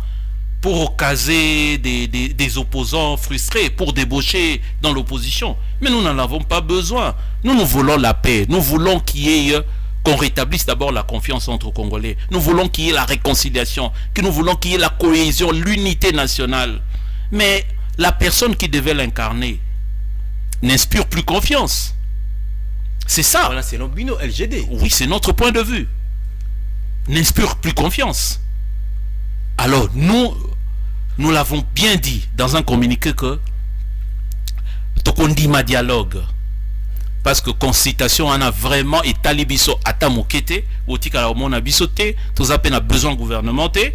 pour caser des opposants frustrés, pour débaucher dans l'opposition. Mais nous n'en avons pas besoin. Nous voulons la paix. Nous voulons qu'on rétablisse d'abord la confiance entre Congolais. Nous voulons qu'il y ait la réconciliation, que nous voulons qu'il y ait la cohésion, l'unité nationale. Mais la personne qui devait l'incarner n'inspire plus confiance. C'est ça. Voilà, c'est notre bino LGD. Oui, c'est notre point de vue. N'inspire plus confiance. Alors, nous l'avons bien dit dans un communiqué que Tokondima dialogue. Parce que consultation en a vraiment et talibiso atamokete, outika la mona bisoté, tous à peine a besoin gouvernementé.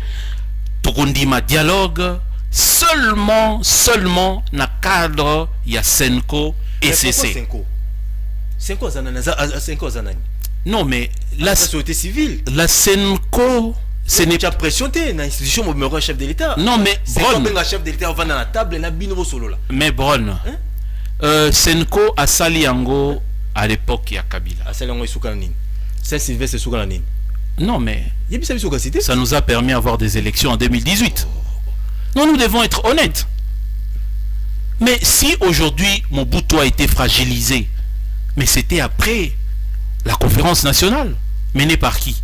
Tokondima dialogue seulement na cadre il y a Senko et CC. Senko zanani. Non mais la société civile, la Senko ce n'est pas pressionné dans l'institution au chef de l'État. Non mais Bron, chef de l'État va dans la table et na bino solo là. Mais Bron, Senko a Saliango à l'époque il y a Kabila. A Saliango Soukanine. Saint-Sylvestre Soukanine. Non mais ça nous a permis d'avoir des élections en 2018. Non, nous devons être honnêtes. Mais si aujourd'hui Mobutu a été fragilisé, mais c'était après la conférence nationale menée par qui?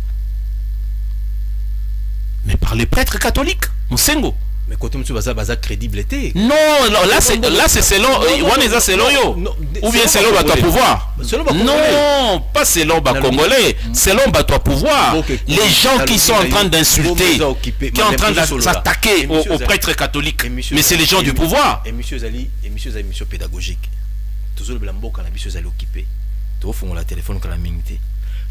Mais par les prêtres catholiques, Moussengo. Mais côté monsieur baza crédibilité. Non, là c'est selon Waneza selon yo. Ou bien selon bato pouvoir. Non, pas selon bas congolais, selon bato pouvoir. Les gens qui sont en train d'insulter, qui sont en train de s'attaquer aux prêtres catholiques, mais c'est les gens du pouvoir. Et monsieur Zali pédagogique. Toujours le blambo quand la monsieur Zali occupé. Tout fond la téléphone quand la minité.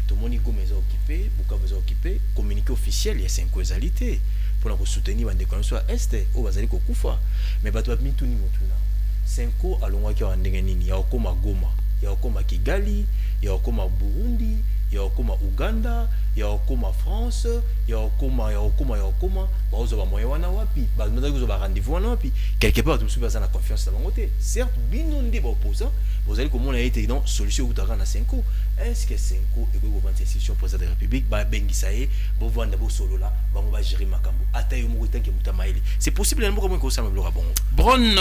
Tout le monde est occupé, beaucoup de occupé, communiqué officiel, il y a 5 causalités. Pour la soutenir des conditions est au bazali ko kufa mais bato ba mituni motuna 5 alongwa ki wa ndenge nini ya okoma Goma ya okoma Kigali ya okoma Burundi ya okoma Uganda ya okoma France ya okoma bazo ba moyen wana wapi ba ndozo ba rendez-vous wana wapi quelque part tout ça na confiance dans côté certes bino ndi ba opposant vous allez comment on a été dans solution utara na 5 est-ce que 5 et que vous institution président de la République ba bengisa ye bo vanda bo solo là ba mo ba gérer makambo ata yo mo tanke mutamaeli c'est possible na mboka ko sama bloka bon Bron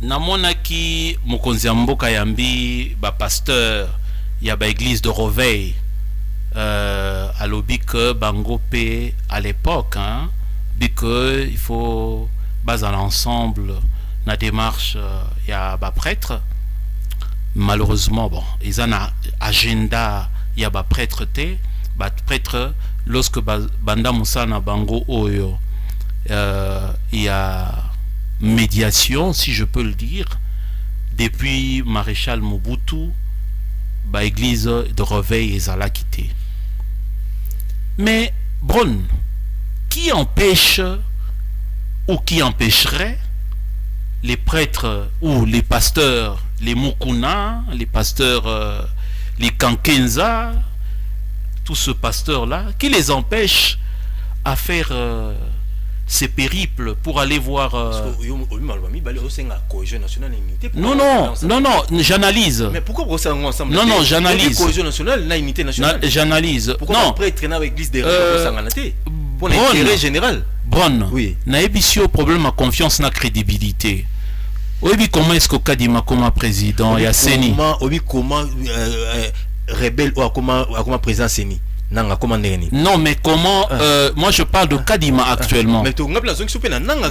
namona ki mokonzi mboka yambi ba pasteur ya ba église de Roveil à l'obi que Bangopé à l'époque hein dit que il faut baser l'ensemble la démarche il y a ba prêtre. Malheureusement bon ils ont un agenda il y a ba prêtre lorsque banda musana bango oyo il y a médiation si je peux le dire depuis maréchal Mobutu ba église de Réveil et Zala quitté. Mais Bron, qui empêche ou qui empêcherait les prêtres ou les pasteurs, les Mukuna, les pasteurs, les Kankenza, tous ce pasteur-là, qui les empêche à faire ces périples pour aller voir... Non, j'analyse. Mais pourquoi vous êtes ensemble? Non, j'analyse. Cohésion nationale, la unité nationale. J'analyse. Pourquoi non. Après traîner avec l'église des pour l'intérêt général. Bron, oui. Naébissio problème à confiance na crédibilité. Oui, comment est-ce que Kadima comme président et à Seni? Comment rebelle ou comment président Seni? Nanga comment ndengeni. Non, mais comment moi je parle de Kadima actuellement. Mais tu ngapla zongi soupé na nanga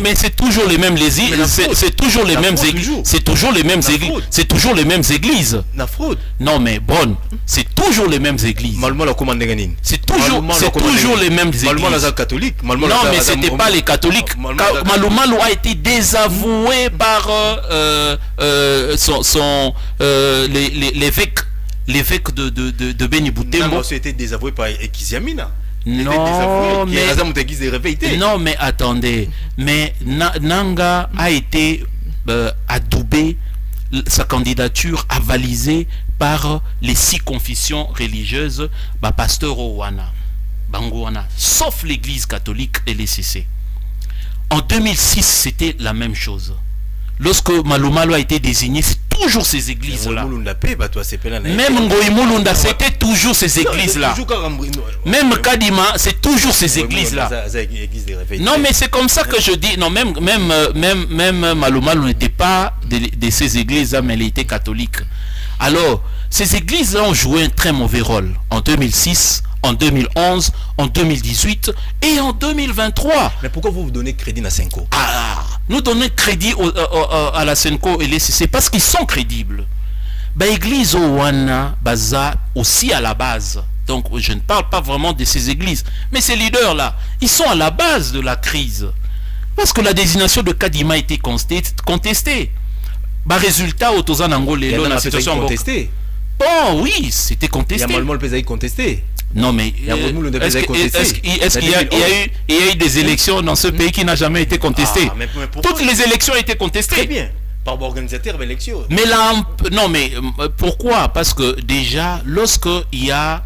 mais c'est toujours les mêmes c'est toujours les mêmes églises. C'est toujours les mêmes églises. C'est toujours les mêmes églises. Na fraude. Non mais bon, c'est toujours les mêmes églises. Malmo la comment ndengeni. C'est toujours les mêmes églises. Malmo la catholique. Non mais c'était pas les catholiques. Malumalu a été désavoué par l'évêque de Beni Boutembo. Il a été désavoué par Ekiziamina. Non, mais attendez. Mais Nanga a été adoubé, sa candidature avalisée par les 6 confessions religieuses, pasteur Owana, Bangouana, sauf l'église catholique et les CC. En 2006, c'était la même chose. Lorsque Malumalu a été désigné, c'est toujours ces églises-là. Même Ngoïmoulunda, c'était toujours ces églises-là. Même Kadima, c'est toujours ces églises-là. Non, mais c'est comme ça que je dis. Non, même Malumalu n'était pas de ces églises-là, mais il était catholique. Alors, ces églises-là ont joué un très mauvais rôle en 2006, en 2011, en 2018 et en 2023. Mais pourquoi vous donnez crédit à Senko? Nous donnons crédit à la Senko et les CC parce qu'ils sont crédibles. Église Owana, Baza aussi à la base. Donc je ne parle pas vraiment de ces églises. Mais ces leaders-là, ils sont à la base de la crise. Parce que la désignation de Kadima a été contestée. Résultat, au Tozan Angolé, la situation contestée. Bon, oui, c'était contesté. Il y a Malmo le contesté. Non, mais est-ce qu'il y a eu des élections dans ce pays qui n'a jamais été contesté? Toutes les élections ont été contestées. Très bien. Par organisateur d'élections. Mais là, non, mais pourquoi? Parce que déjà, lorsqu'il y a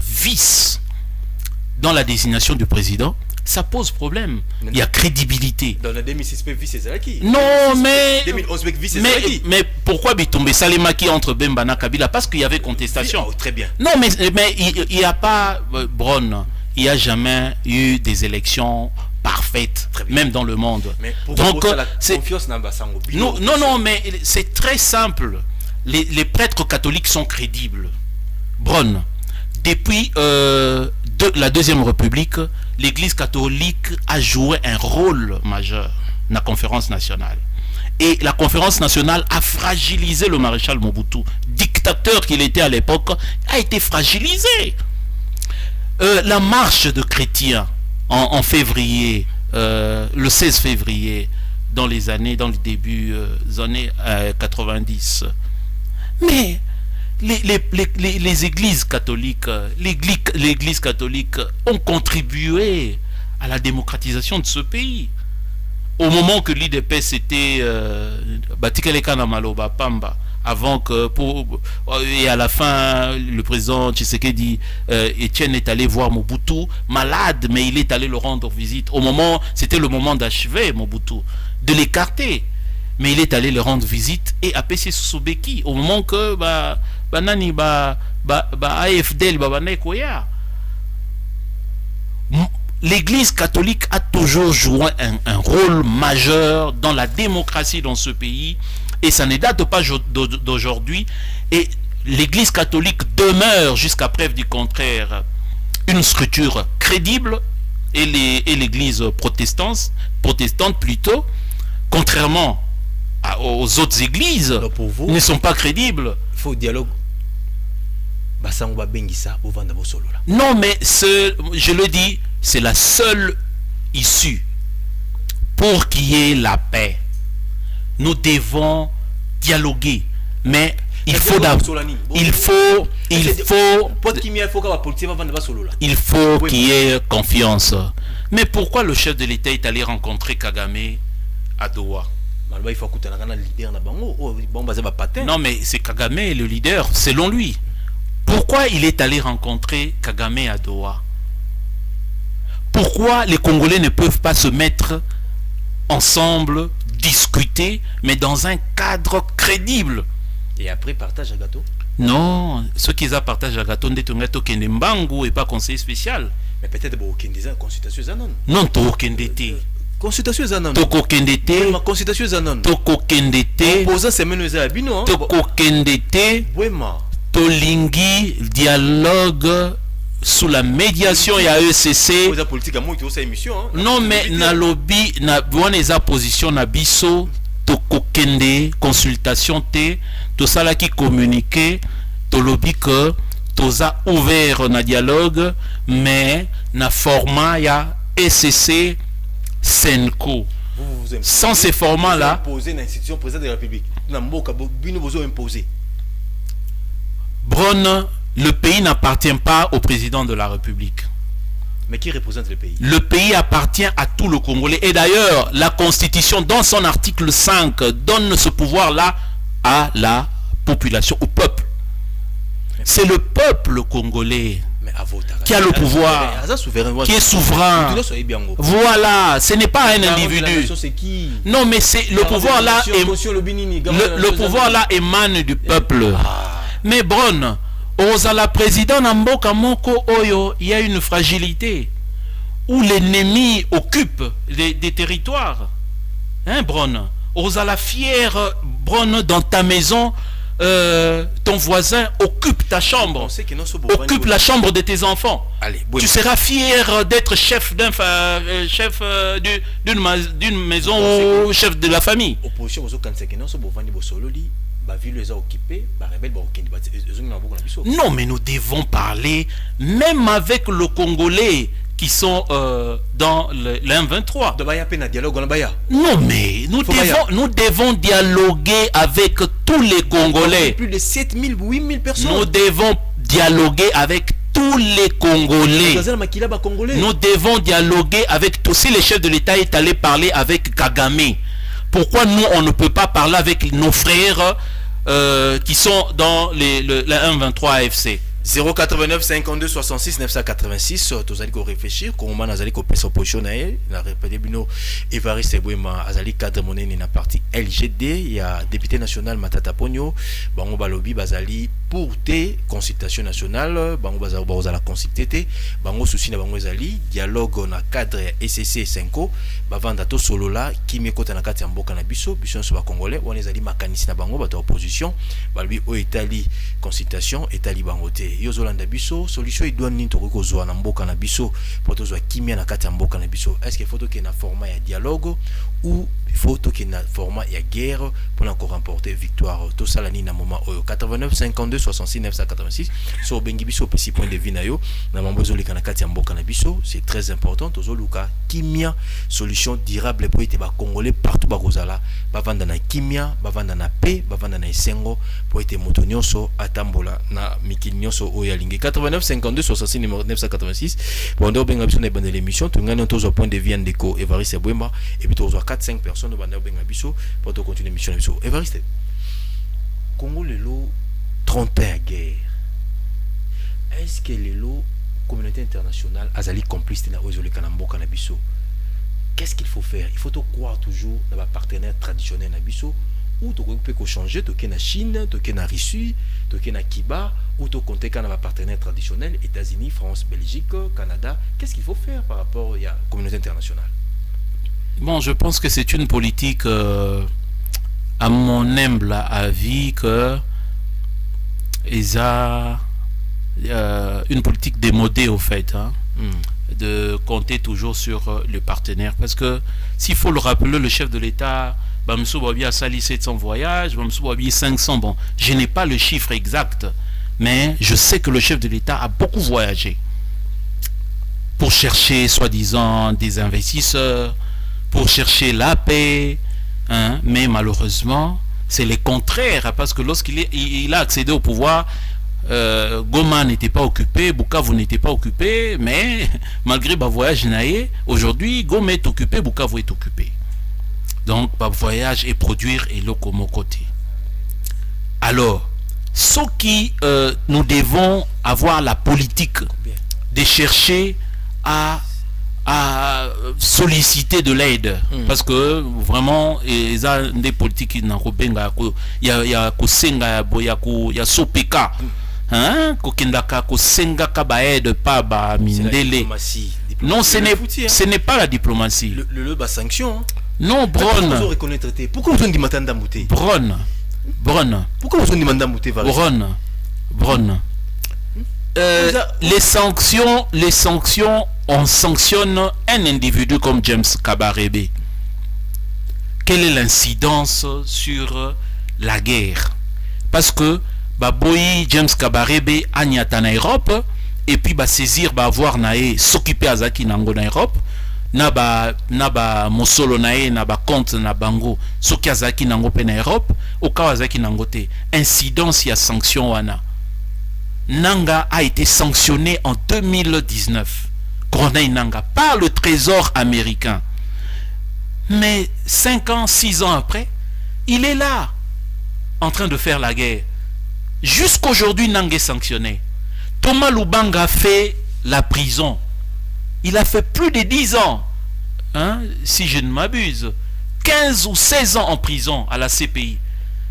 vice dans la désignation du président, ça pose problème. Il y a crédibilité. Dans la 2006, vice c'est qui? Non, mais 2011, vice mais pourquoi Bitombe Salemaki entre Bembana Kabila? Parce qu'il y avait contestation. Très bien. Non, mais il n'y a pas Bron. Il n'y a jamais eu des élections parfaites, même dans le monde. Mais donc c'est confiance dans Bassango. Non, mais c'est très simple. Les prêtres catholiques sont crédibles. Bron. Depuis la Deuxième République, l'Église catholique a joué un rôle majeur dans la conférence nationale. Et la conférence nationale a fragilisé le maréchal Mobutu. Dictateur qu'il était à l'époque, a été fragilisé. La marche de chrétiens en février, le 16 février, dans les débuts des années 90. Mais les églises catholiques, l'église catholique ont contribué à la démocratisation de ce pays. Au moment que l'IDPS était Batikeleka Maloba Pamba, avant que et à la fin le président Tshisekedi Etienne est allé voir Mobutu malade, mais il est allé le rendre visite. C'était le moment d'achever Mobutu, de l'écarter. Mais il est allé le rendre visite et APC Soubeki au moment que AFDL l'Église catholique a toujours joué un rôle majeur dans la démocratie dans ce pays et ça ne date pas d'aujourd'hui. Et l'Église catholique demeure jusqu'à preuve du contraire une structure crédible et l'Église protestante plutôt, contrairement aux autres églises, pour vous, ne sont pas crédibles. Il faut dialogue. Non, mais je le dis, c'est la seule issue pour qu'il y ait la paix. Nous devons dialoguer, mais il faut qu'il y ait confiance. Mais pourquoi le chef de l'État est allé rencontrer Kagame à Doha? Non, mais c'est Kagame le leader, selon lui. Pourquoi il est allé rencontrer Kagame à Doha? Pourquoi les Congolais ne peuvent pas se mettre ensemble, discuter, mais dans un cadre crédible? Et après, partage à gâteau? Non, ceux qui ont partagé à gâteau, c'est Mbangu et pas conseiller spécial. Mais peut-être qu'il y a une consultation Zanon. Non, Tokendete. Consultation Zanon. Tokendete. Consultation Zanon. Tokendete. Opposant c'est mené à Bino. Tokendete. Wema. tolingi dialogue sous la médiation ya ECC. Non mais na lobby na boneza position na biso to kokende consultation te to sala qui communiquer to lobby que toza ouvert na dialogue mais na format ya ECC Senko. Sans ces formats là, Bron, le pays n'appartient pas au président de la République. Mais qui représente le pays? Le pays appartient à tout le Congolais. Et d'ailleurs, la Constitution, dans son article 5, donne ce pouvoir-là à la population, au peuple. C'est le peuple congolais qui a le pouvoir, qui est souverain. Voilà, ce n'est pas un individu. Non, mais c'est le pouvoir là. Le pouvoir là émane du peuple. Mais Bron, Ozala président Namboka Moko Oyo, il y a une fragilité où l'ennemi occupe des territoires. Hein, Bron? Ozala fier, Bron, dans ta maison. Ton voisin occupe ta chambre, occupe la chambre de tes enfants. Allez, tu seras fier d'être chef d'une maison ou chef de la famille. Non, mais nous devons parler même avec le Congolais qui sont dans l'M23. Non, mais nous devons dialoguer avec tous les Congolais. Plus de 7 000, 8 000 personnes. Nous devons dialoguer avec tous les Congolais. Nous devons dialoguer avec tous. Si le chef de l'État est allé parler avec Kagame, pourquoi nous, on ne peut pas parler avec nos frères qui sont dans la M23 AFC? 089 52 66 986 tozali ko réfléchir comment nazali ko pesa opposition na répéter bino Evariste Bwema azali cadre monene na parti LGD, il y a député national Matata Ponyo bango balobi bazali pour te consultation nationale bango bazala consulter te bango souci na bango ezali dialogue na cadre ECC 5 bavanda to solo la kimi kota na kati ya mboka na biso so ba congolais on ezali makanisi na bango bato opposition balobi o etali consultation etali bango te yozolanda biso solution idouane nini toko kozwa na mboka na biso po tozwa kimia na kati ya mboka na biso. Est-ce que photo qui na format ya dialogue ou photo qui na format ya guerre pour encore remporter victoire? Tout ça la nini na moment oyo 89 52 66 986 so bengi biso petit point de vue na yo na mambozo lika na kati ya mboka na biso. C'est très important tozoluka kimia solution durable pour ete ba congolais partout ba kozala bavanda na kimia bavanda na paix bavanda na esengo pour ete moto nyonso atambola na mikili nyonso oyo alingi. 89 52 66 986 bon benga biso na bande l'émission tungana tozo point de vue ndeko Evariste Bwema et puis tozo 4-5 personnes au bande benga biso pour to continuer l'émission na biso. Evariste, Congo lelo 30 ans à guerre, est-ce que lelo communauté internationale azali complice na ozole kanamboka na biso? Qu'est-ce qu'il faut faire? Il faut croire toujours dans les partenaires traditionnels na biso ou tu peux changer, tu es na Chine, tu es na Russie, tu es na Cuba ou tu comptes dans les partenaires traditionnels États-Unis, France, Belgique, Canada. Qu'est-ce qu'il faut faire par rapport à la communauté internationale? Bon, je pense que c'est une politique à mon humble avis que ils a une politique démodée au fait, hein, de compter toujours sur le partenaire, parce que s'il faut le rappeler, le chef de l'État Bamsou Babi a sali 700 voyages, Bamsou Babi 500, bon, je n'ai pas le chiffre exact, mais je sais que le chef de l'État a beaucoup voyagé pour chercher soi-disant des investisseurs, pour chercher la paix, hein, mais malheureusement c'est le contraire, parce que lorsqu'il a accédé au pouvoir, Goma n'était pas occupé, Bukavu n'était pas occupé, mais malgré le voyage naïe, aujourd'hui Goma est occupé, Bukavu est occupé. Donc le voyage et produire et le comme côté. Alors, ce qui nous devons avoir la politique de chercher à solliciter de l'aide, parce que vraiment ils ont des politiques qui n'ont pas il y a kosenga il y a sopeka hein kokendaka kosenga ka ba aide pas ba mindele. Non, ce n'est pas la diplomatie. Le bas sanction. Non, Bron. Pourquoi vous avez dit Matanda Mouté? Bron. Pourquoi vous avez dit Matanda Mouté? Bron. Bron. Les sanctions, on sanctionne un individu comme James Kabarebe. Quelle est l'incidence sur la guerre? Parce que Baboyi James Kabarebe agnata en Europe et puis saisir avoir nae s'occuper à Zaki nango en Europe naba mosolo nae naba compte na bango soki azaki nango pe na Europe au cas azaki nango te incidence ya sanction wana. Nanga a été sanctionné en 2019, Corneille Nanga, par le Trésor américain. Mais 5 ans, 6 ans après, il est là, en train de faire la guerre. Jusqu'aujourd'hui, Nanga est sanctionné. Thomas Lubanga a fait la prison. Il a fait plus de 10 ans, hein, si je ne m'abuse. 15 ou 16 ans en prison à la CPI.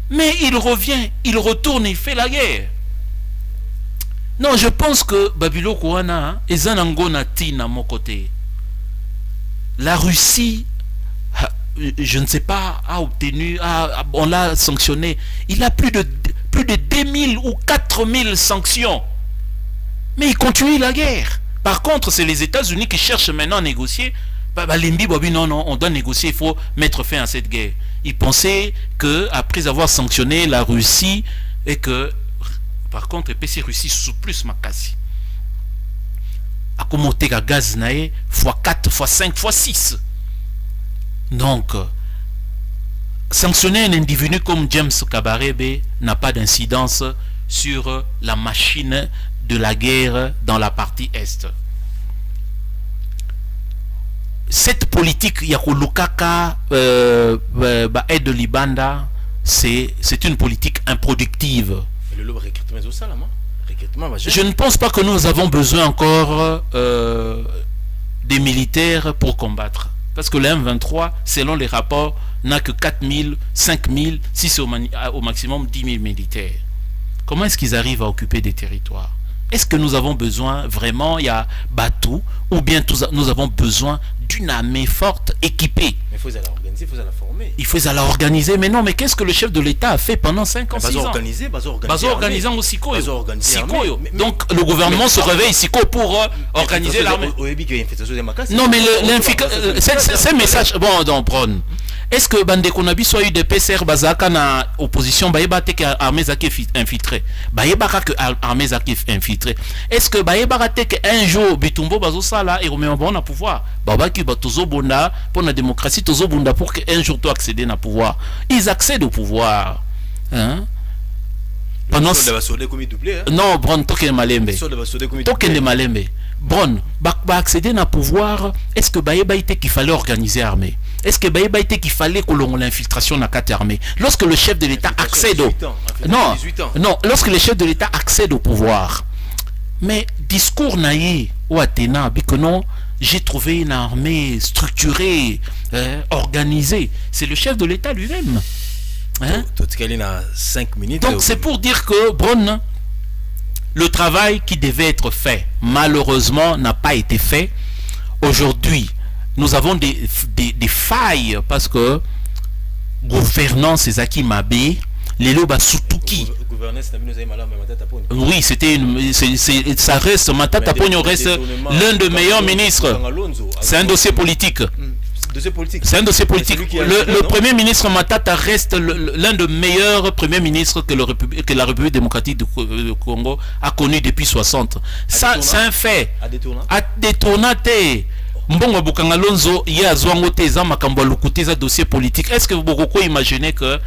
Mais il revient, il retourne, il fait la guerre. Non, je pense que Babilo Kouana et Zanango Nati à mon côté. La Russie, je ne sais pas, a obtenu, on l'a sanctionné. Il a plus de 2000 ou 4000 sanctions. Mais il continue la guerre. Par contre, c'est les États-Unis qui cherchent maintenant à négocier. Non, on doit négocier, il faut mettre fin à cette guerre. Ils pensaient qu'après avoir sanctionné la Russie et que par contre, le PC Russie sous plus makasi. A commenté à gaz nae x4, x5, x6. Donc, sanctionner un individu comme James Kabarebe n'a pas d'incidence sur la machine de la guerre dans la partie Est. Cette politique Yakolukaka aide Libanda, c'est une politique improductive. Je ne pense pas que nous avons besoin encore des militaires pour combattre. Parce que le M23, selon les rapports, n'a que 4000, 5000, si c'est au maximum 10 000 militaires. Comment est-ce qu'ils arrivent à occuper des territoires? Est-ce que nous avons besoin vraiment, il y a Batou, ou bien nous avons besoin d'une armée forte, équipée? Mais il faut la organiser, il faut la former. Il faut la organiser, mais non, mais qu'est-ce que le chef de l'État a fait pendant 5 ans, 6 ans? Organisant aussi Sikoyo. Donc le gouvernement se réveille Sikoyo pour organiser l'armée. Non, mais ces messages, bon, donc, Bron, est-ce que Bande Konabi soit eu des PCR Bazaka na opposition, Baïba Teke armée Zaki infiltrée, Baïba que armée Zaki infiltrée? Est-ce que Baïba Teke un jour Bitumbo Bazo Sala et Roméo Bon à pouvoir? Babaki Batozo Bonda pour la démocratie, Tozo Bonda pour qu'un jour tu accéder au pouvoir. Ils accèdent au pouvoir. Hein? Pendant non, Bron, Token Malembe. Token de Malembe. Bron, accéder au pouvoir, est-ce que Baïba était qu'il fallait organiser l'armée? Est-ce que Baïba était qu'il fallait que l'on l'infiltration dans la carte armée? Lorsque le chef de l'État accède au... Non, lorsque le chef de l'État accède au pouvoir. Mais discours naïf ou Athéna, que non, j'ai trouvé une armée structurée, organisée. C'est le chef de l'État lui-même. Hein? Donc c'est pour dire que, Bron, le travail qui devait être fait, malheureusement, n'a pas été fait. Aujourd'hui, nous avons des failles parce que gouvernance c'est Zaki Mabé, les loba Sutuki. Oui, ça reste Matata Pogno reste l'un des meilleurs ministres. C'est un dossier politique. C'est un dossier politique. Le premier ministre Matata reste l'un des meilleurs premiers ministres que la République démocratique du Congo a connu depuis 60. Ça, c'est un fait. À détourner. Mbongo Bukanga Lonzo, il y a Zouangoteza Makambolukutéza dossier politique. Est-ce que vous pouvez imaginer que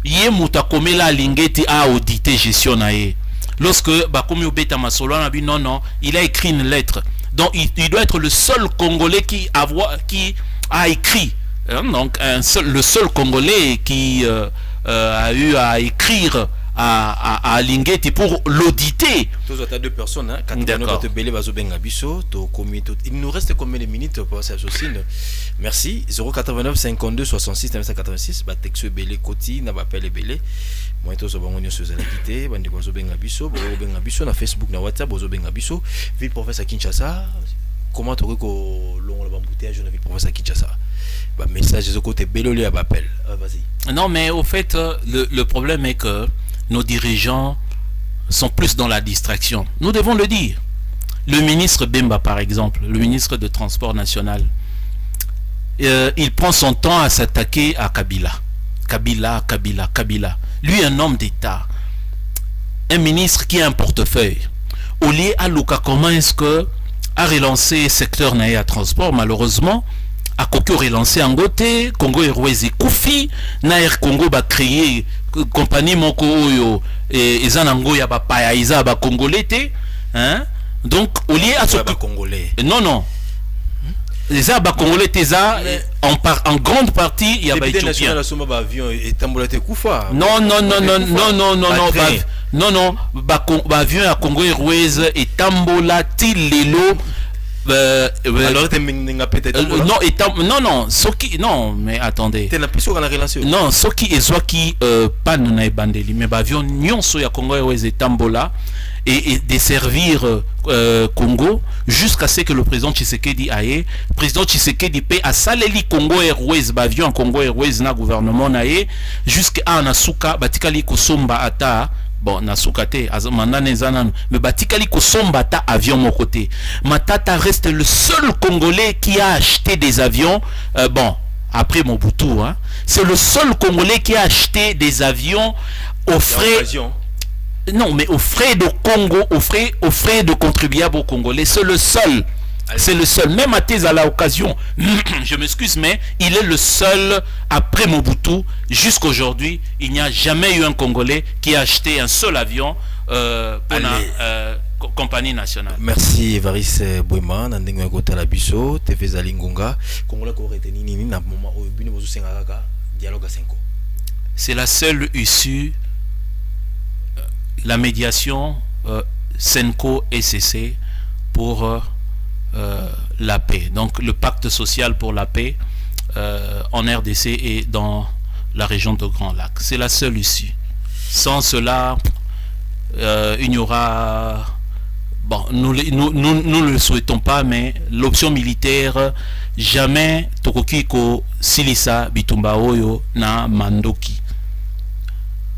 Yé Moutakomela Lingeti a audité gestion nae? Lorsque Bakomi Obeta Masolo non, il a écrit une lettre. Donc il doit être le seul Congolais qui a écrit. Donc le seul Congolais qui a eu à écrire à Lingeti pour l'auditer. Deux personnes, hein? Il nous reste combien de minutes pour ça? Merci. 089 52 66 86. Texte Belé Koti, n'a pas appelé Belé. Moi, tout ça, on est sur la guité. Bande Bozo Bengabiso, Bozo Bengabiso, na Facebook, na WhatsApp, Bozo Bengabiso. Ville professeur Kinshasa. Comment tu aurais qu'on l'a embouteillage de ville professeur Kinshasa? Message de côté Belolé à appel. Vas-y. Non, mais au fait, le problème est que nos dirigeants sont plus dans la distraction. Nous devons le dire. Le ministre Bemba, par exemple, le ministre de Transport national, il prend son temps à s'attaquer à Kabila. Kabila. Lui, un homme d'État, un ministre qui a un portefeuille. Au lieu à Luka, comment est-ce que a relancé le secteur à transport, malheureusement, à Koko relancé en Goté, Congo Airways et Koufi, Nair Congo va créer compagnie Moko Oyo et Zanango ya ba paya isa ba congolais hein. Donc au lieu à ce congolais. Non. Les Abba congolais en grande partie il y a ba éthiopien. Non, ba avion à Congo Airways et Tambola Tilelo. Non, mais attendez. Non, ce qui est soit qui pas nous bandeli, mais avion nyonso ya Congo Airways et Tambola et desservir Congo jusqu'à ce que le président Tshisekedi aille. Président Tshisekedi paie à Saleli Congo Airways, avion Congo Airways na gouvernement aille jusqu'à Anasuka batikali kosomba ata. Bon, Nasukate, mais Batikali Kosombata avion mon côté. Matata reste le seul Congolais qui a acheté des avions. Bon, après Mobutu, hein, c'est le seul Congolais qui a acheté des avions aux frais. Non, mais aux frais de Congo, aux frais de contribuables congolais. C'est le seul. C'est le seul. Même à Thèse à l'occasion, je m'excuse, mais il est le seul après Mobutu. Jusqu'aujourd'hui, il n'y a jamais eu un Congolais qui a acheté un seul avion pour la compagnie nationale. Merci Evaris Bouema. Nandengwe Kota Labiso, TV Zalingonga. Congolais qui aurait été nini na moment où Bini Bozu Sengaka dialogue à 5 ans. C'est la seule issue. La médiation Senko SCC pour la paix. Donc le pacte social pour la paix en RDC et dans la région de Grand Lac. C'est la seule issue. Sans cela, il n'y aura... Bon, nous ne le souhaitons pas, mais l'option militaire, jamais Tokokiko Silisa Bitumba Oyo na Mandoki.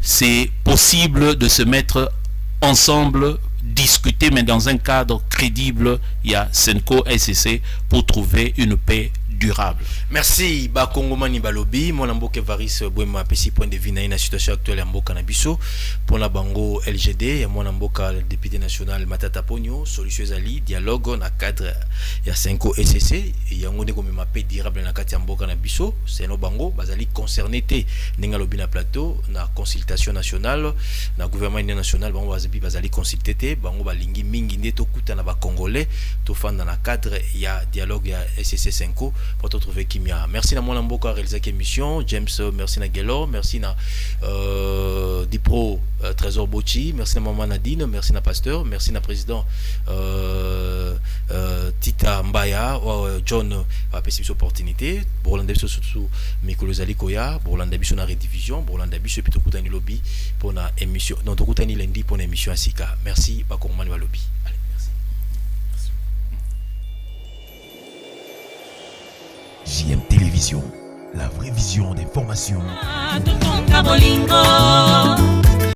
C'est possible de se mettre ensemble, discuter, mais dans un cadre crédible. Il y a Senko SCC pour trouver une paix durable. Merci Bakongomani Balobi, mon amboke Varis Bouema pesi point de vue na situation actuelle amboka na biso pour la bango LGD, mon amboka le député national Matata Ponyo, solution ali dialogue na cadre ya Senko SCC yango ne comme ma paix durable na kati amboka na biso, c'est no bango bazali concerné té ninga lobi na plateau na consultation nationale na gouvernement national bango bazali consulté té bango balingi mingi ndeto kuta na ba congolais to fanda na cadre ya dialogue ya SCC Senko pour te trouver Kimia. Merci à mon amboka à réaliser émission. James, merci à Gelo, merci à Dipro Trésor Bochi, merci à maman Nadine, merci à Pasteur, merci à président Tita Mbaya, John a passé cette opportunité. Borlanda Biso surtout Mikolo Zalikoya, Borlanda Biso na redivision, Borlanda Biso puis Tokutani Lobby pour la émission. Non, Tokutani lundi pour l'émission Asika. Merci, Bakomani Lobby. JM Télévision, la vraie vision des formations.